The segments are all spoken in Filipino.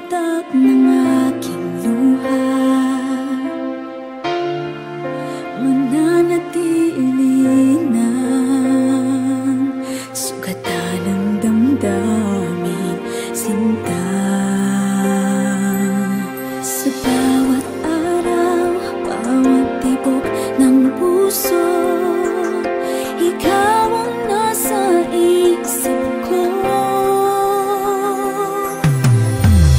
watak ng aking luha, mananatili ng sugatan ng damdamin, sinta. Sa bawat araw, bawat tibok ng puso, ikaw ang nasa isip ko.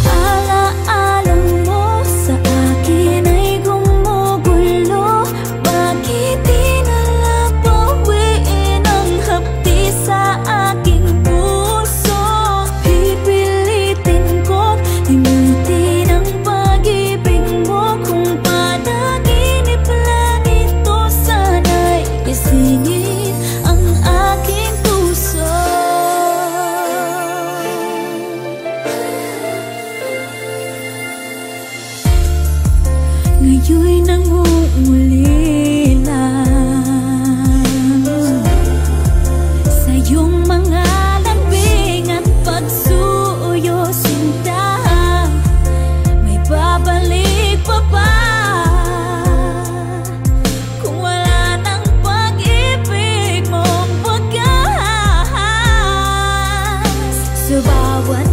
Ala-alang mo sa akin ay gumugulo. Bakit di nalang bawiin ang hapdi sa aking puso? Pipilitin ko't limutin ang pag-ibig mo. Kung panaginip lang ito, sana'y gisingin ang aking puso. Ngayon'y nangungulila sa iyong mga lambing at pagsuyo, sinta. May babalik pa ba kung wala ng pag-ibig mong wagas? Sa bawat